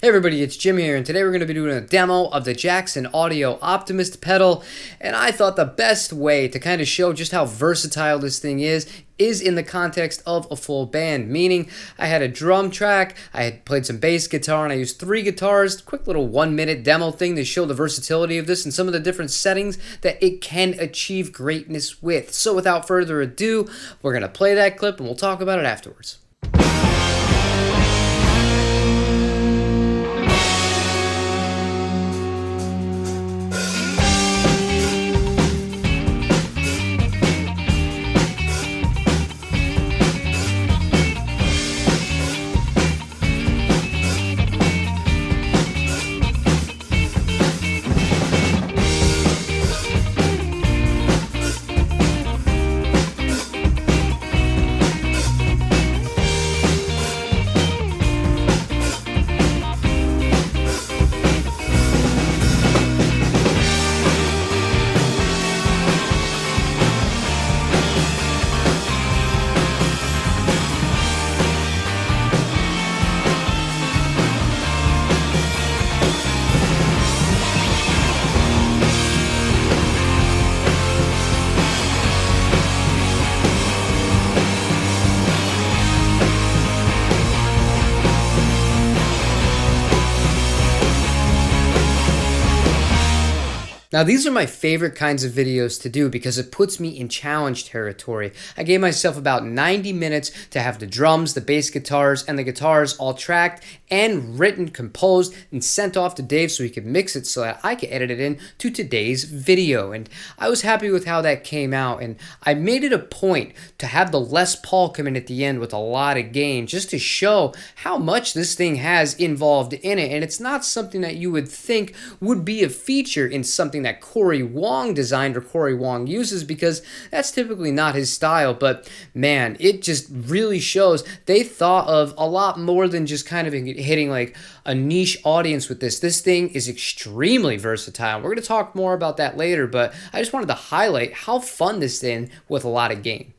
Hey everybody, it's Jim here, and today we're going to be doing a demo of the Jackson Audio Optimist pedal, and I thought the best way to kind of show just how versatile this thing is in the context of a full band, meaning I had a drum track, I had played some bass guitar, and I used 3 guitars, quick little 1-minute demo thing to show the versatility of this and some of the different settings that it can achieve greatness with. So without further ado, we're going to play that clip and we'll talk about it afterwards. Now these are my favorite kinds of videos to do because it puts me in challenge territory. I gave myself about 90 minutes to have the drums, the bass guitars, and the guitars all tracked and written, composed, and sent off to Dave so he could mix it so that I could edit it in to today's video. And I was happy with how that came out, and I made it a point to have the Les Paul come in at the end with a lot of gain just to show how much this thing has involved in it. And it's not something that you would think would be a feature in something that Corey Wong designed or Corey Wong uses, because that's typically not his style. But man, it just really shows they thought of a lot more than just kind of hitting like a niche audience with this. This thing is extremely versatile. We're going to talk more about that later, but I just wanted to highlight how fun this thing with a lot of gain.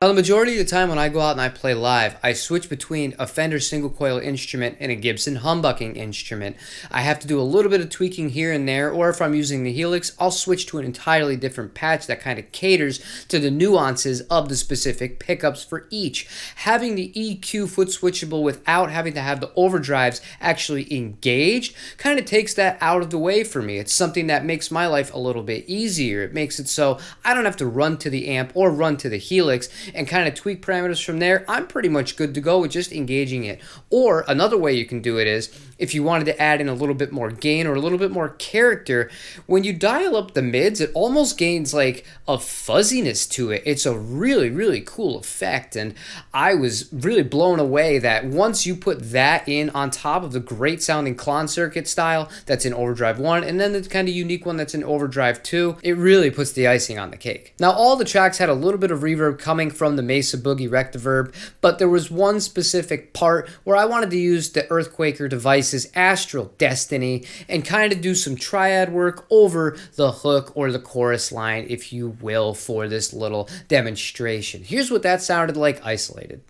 Now, the majority of the time when I go out and I play live, I switch between a Fender single coil instrument and a Gibson humbucking instrument. I have to do a little bit of tweaking here and there, or if I'm using the Helix, I'll switch to an entirely different patch that kind of caters to the nuances of the specific pickups for each. Having the EQ foot switchable without having to have the overdrives actually engaged kind of takes that out of the way for me. It's something that makes my life a little bit easier. It makes it so I don't have to run to the amp or run to the Helix and kind of tweak parameters from there. I'm pretty much good to go with just engaging it. Or another way you can do it is, if you wanted to add in a little bit more gain or a little bit more character, when you dial up the mids, it almost gains like a fuzziness to it. It's a really, really cool effect, and I was really blown away that once you put that in on top of the great sounding clon circuit style that's in Overdrive 1, and then the kind of unique one that's in Overdrive 2, it really puts the icing on the cake. Now, all the tracks had a little bit of reverb coming from the Mesa Boogie Rectiverb, but there was one specific part where I wanted to use the Earthquaker Devices Astral Destiny and kind of do some triad work over the hook or the chorus line, if you will, for this little demonstration. Here's what that sounded like isolated.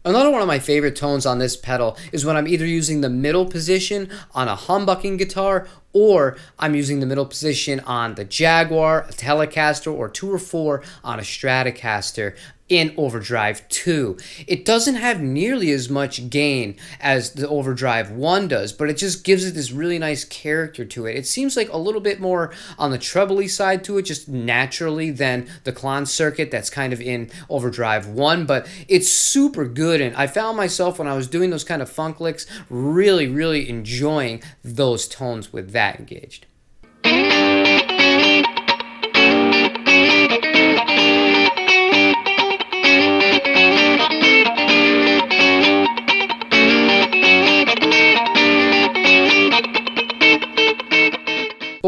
Another one of my favorite tones on this pedal is when I'm either using the middle position on a humbucking guitar, or I'm using the middle position on the Jaguar, a Telecaster, or 2 or 4 on a Stratocaster in Overdrive 2. It doesn't have nearly as much gain as the Overdrive 1 does, but it just gives it this really nice character to it. It seems like a little bit more on the trebly side to it, just naturally, than the clon circuit that's kind of in Overdrive 1, but it's super good, and I found myself when I was doing those kind of funk licks really, really enjoying those tones with that engaged.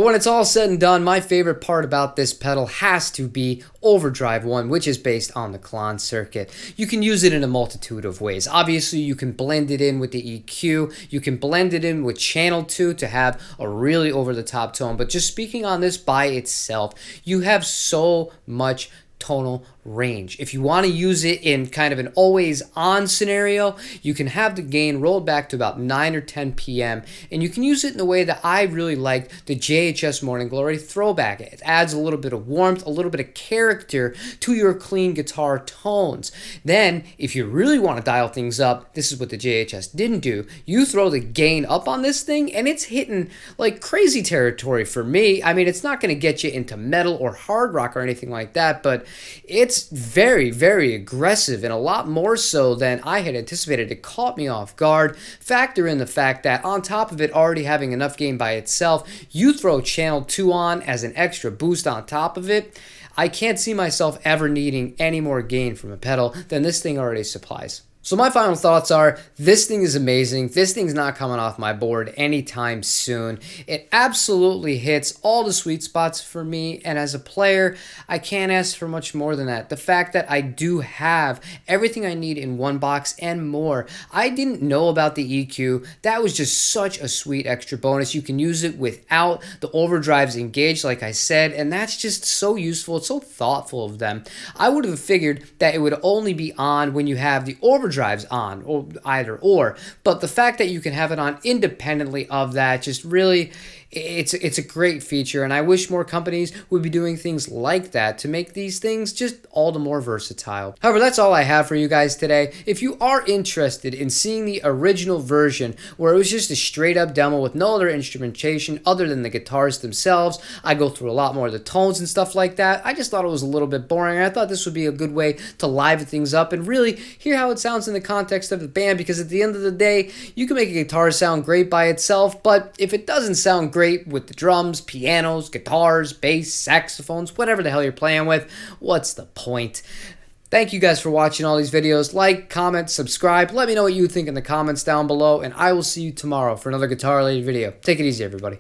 when it's all said and done, my favorite part about this pedal has to be Overdrive 1, which is based on the Klon circuit. You can use it in a multitude of ways. Obviously, you can blend it in with the EQ. You can blend it in with channel 2 to have a really over-the-top tone. But just speaking on this by itself, you have so much tonal range. If you want to use it in kind of an always on scenario, you can have the gain rolled back to about 9 or 10 p.m. and you can use it in a way that I really like the JHS Morning Glory throwback. It adds a little bit of warmth, a little bit of character to your clean guitar tones. Then, if you really want to dial things up, this is what the JHS didn't do. You throw the gain up on this thing and it's hitting like crazy territory for me. I mean, it's not going to get you into metal or hard rock or anything like that, but it's very, very aggressive and a lot more so than I had anticipated. It caught me off guard. Factor in the fact that on top of it already having enough gain by itself, you throw channel 2 on as an extra boost on top of it. I can't see myself ever needing any more gain from a pedal than this thing already supplies. So my final thoughts are, this thing is amazing. This thing's not coming off my board anytime soon. It absolutely hits all the sweet spots for me, and as a player, I can't ask for much more than that. The fact that I do have everything I need in one box and more. I didn't know about the EQ. That was just such a sweet extra bonus. You can use it without the overdrives engaged, like I said, and that's just so useful. It's so thoughtful of them. I would have figured that it would only be on when you have the overdrives on, or either or, but the fact that you can have it on independently of that just really, it's a great feature, and I wish more companies would be doing things like that to make these things just all the more versatile. However, that's all I have for you guys today. If you are interested in seeing the original version where it was just a straight up demo with no other instrumentation other than the guitars themselves, I go through a lot more of the tones and stuff like that. I just thought it was a little bit boring, and I thought this would be a good way to liven things up and really hear how it sounds in the context of the band, because at the end of the day, you can make a guitar sound great by itself, but if it doesn't sound great with the drums, pianos, guitars, bass, saxophones, whatever the hell you're playing with, what's the point? Thank you guys for watching all these videos. Like, comment, subscribe. Let me know what you think in the comments down below, and I will see you tomorrow for another guitar-related video. Take it easy, everybody.